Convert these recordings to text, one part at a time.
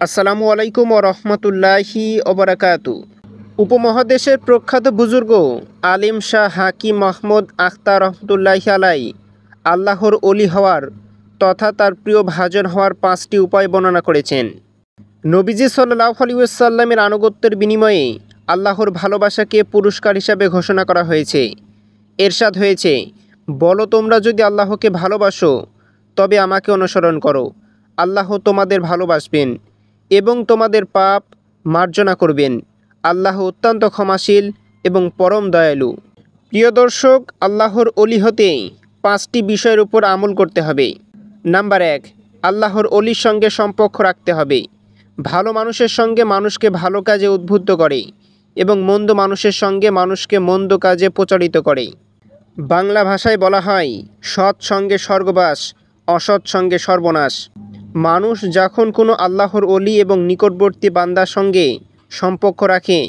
আসসালামু আলাইকুম ওয়া রাহমাতুল্লাহি ওয়া বারাকাতু। উপমহাদেশের প্রখ্যাত বুজুর্গ আলিম শাহ হাকিম মাহমুদ আখতার রহমতুল্লাহি আলাই আল্লাহর অলি হওয়ার তথা তার প্রিয় ভাজন হওয়ার 5টি উপায় বর্ণনা করেছেন। নবীজি সাল্লাল্লাহু আলাইহি ওয়াসাল্লামের আনুগত্যের বিনিময়ে আল্লাহর ভালোবাসাকে পুরস্কার হিসাবে ঘোষণা করা হয়েছে। এরশাদ হয়েছে, বলো তোমরা যদি আল্লাহকে ভালোবাসো তবে আমাকে অনুসরণ করো, আল্লাহ তোমাদের ভালোবাসবেন এবং তোমাদের পাপ মার্জনা করবেন। আল্লাহ অত্যন্ত ক্ষমাশীল এবং পরম দয়ালু। প্রিয় দর্শক, আল্লাহর অলি হতে 5টি বিষয়ের উপর আমল করতে হবে। নাম্বার 1, আল্লাহর অলির সঙ্গে সম্পর্ক রাখতে হবে। ভালো মানুষের সঙ্গে মানুষকে ভালো কাজে উদ্বুদ্ধ করে এবং মন্দ মানুষের সঙ্গে মানুষকে মন্দ কাজে প্রচারিত করে। বাংলা ভাষায় বলা হয়, সৎ সঙ্গে স্বর্গবাস, অসৎ সঙ্গে সর্বনাশ। মানুষ যখন কোনো আল্লাহর অলি এবং নিকটবর্তী বান্দার সঙ্গে সম্পর্ক রাখে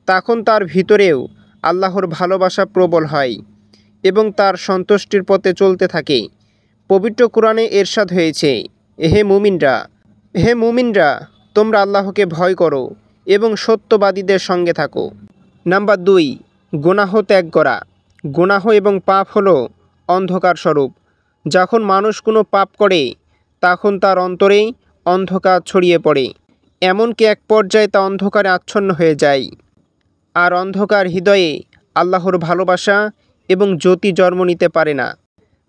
তখন তার ভিতরেও আল্লাহর ভালোবাসা প্রবল হয় এবং তার সন্তুষ্টির পথে চলতে থাকে। পবিত্র কোরআনে এরশাদ হয়েছে, হে মুমিনরা, তোমরা আল্লাহকে ভয় করো এবং সত্যবাদীদের সঙ্গে থাকো। নাম্বার 2, গুনাহ ত্যাগ করা। গুনাহ এবং পাপ হলো অন্ধকার স্বরূপ। যখন মানুষ কোনো পাপ করে তখন তার অন্তরেই অন্ধকার ছড়িয়ে পড়ে, এমনকি এক পর্যায়ে তা অন্ধকারে আচ্ছন্ন হয়ে যায়। আর অন্ধকার হৃদয়ে আল্লাহর ভালোবাসা এবং জ্যোতি জন্ম নিতে পারে না।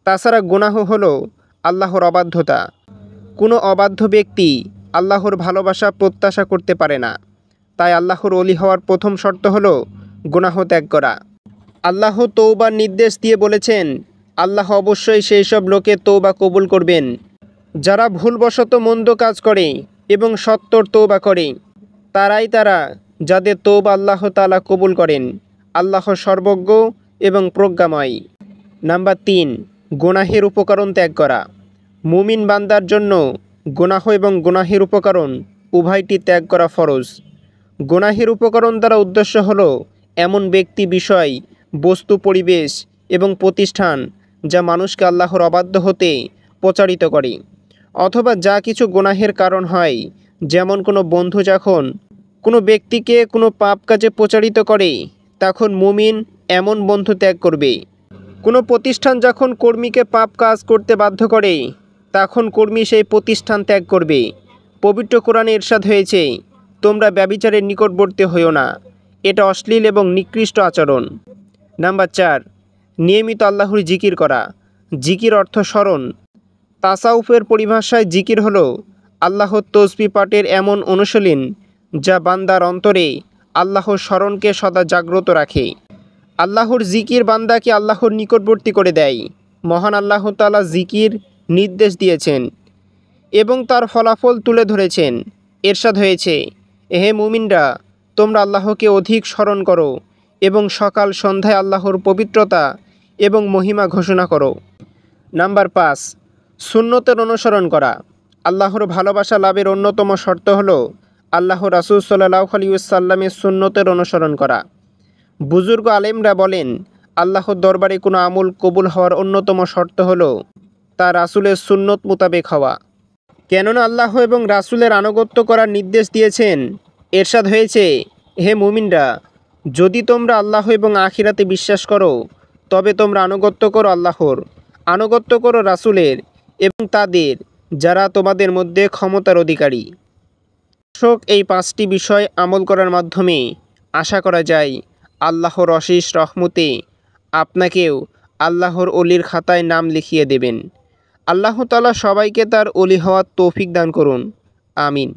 তাছাড়া গুনাহ হলো আল্লাহর অবাধ্যতা। কোনো অবাধ্য ব্যক্তি আল্লাহর ভালোবাসা প্রত্যাশা করতে পারে না। তাই আল্লাহর অলি হওয়ার প্রথম শর্ত হলো গুনাহ ত্যাগ করা। আল্লাহ তওবার নির্দেশ দিয়ে বলেছেন, আল্লাহ অবশ্যই সেই সব লোকের তওবা কবুল করবেন যারা ভুলবশত মন্দ কাজ করে এবং সত্বর তওবা করে। তারা যাদের তওবা আল্লাহ তাআলা কবুল করেন। আল্লাহ সর্বজ্ঞ এবং প্রজ্ঞাময়। নাম্বার 3, গুনাহের উপকরণ ত্যাগ করা। মুমিন বান্দার জন্য গুনাহ এবং গুনাহের উপকরণ উভয়টি ত্যাগ করা ফরজ। গুনাহের উপকরণ দ্বারা উদ্দেশ্য হলো এমন ব্যক্তি, বিষয়, বস্তু, পরিবেশ এবং প্রতিষ্ঠান যা মানুষকে আল্লাহর অবাধ্য হতে প্রচারিত করে, অথবা যা কিছু গুনাহের কারণ হয়। যেমন কোনো বন্ধু যখন কোনো ব্যক্তিকে কোনো পাপ কাজে প্রচারিত করে তখন মুমিন এমন বন্ধু ত্যাগ করবে। কোনো প্রতিষ্ঠান যখন কর্মীকে পাপ কাজ করতে বাধ্য করে তখন কর্মী সেই প্রতিষ্ঠান ত্যাগ করবে। পবিত্র কোরআনে ইরশাদ হয়েছে, তোমরা ব্যভিচারের নিকটবর্তী হইও না, এটা অশ্লীল এবং নিকৃষ্ট আচরণ। নাম্বার 4, নিয়মিত আল্লাহর জিকির করা। জিকির অর্থ স্মরণ। তাসাউফের পরিভাষায় জিকির হলো আল্লাহর তসবিহ পাঠের এমন অনুশীলন যা বান্দার অন্তরে আল্লাহর স্মরণকে সদা জাগ্রত রাখে। আল্লাহর জিকির বান্দাকে আল্লাহর নিকটবর্তী করে দেয়। মহান আল্লাহ তাআলা জিকির নির্দেশ দিয়েছেন এবং তার ফলাফল তুলে ধরেছেন। এরশাদ হয়েছে, হে মুমিনরা, তোমরা আল্লাহকে অধিক স্মরণ করো এবং সকাল সন্ধ্যায় আল্লাহর পবিত্রতা এবং মহিমা ঘোষণা করো। নাম্বার 5, সুন্নতের অনুসরণ করা। আল্লাহর ভালোবাসা লাভের অন্যতম শর্ত হলো আল্লাহ রাসূল সাল্লাল্লাহু আলাইহি ওয়াসাল্লামের সুন্নতের অনুসরণ করা। বুজুর্গ আলেমরা বলেন, আল্লাহর দরবারে কোনো আমল কবুল হওয়ার অন্যতম শর্ত হলো তা রাসূলের সুন্নত মোতাবেক হওয়া। কেননা আল্লাহ এবং রাসূলের আনুগত্য করার নির্দেশ দিয়েছেন। এরশাদ হয়েছে, হে মুমিনরা, যদি তোমরা আল্লাহ এবং আখিরাতে বিশ্বাস করো তবে তোমরা আনুগত্য করো আল্লাহর, আনুগত্য করো রাসূলের এবং তাদের যারা তোমাদের মধ্যে ক্ষমতার অধিকারী। দর্শক, এই 5টি বিষয় আমল করার মাধ্যমে আশা করা যায় আল্লাহর অশেষ রহমতে আপনাকেও আল্লাহর অলির খাতায় নাম লিখিয়ে দেবেন। আল্লাহ তাআলা সবাইকে তার অলি হওয়ার তৌফিক দান করুন। আমিন।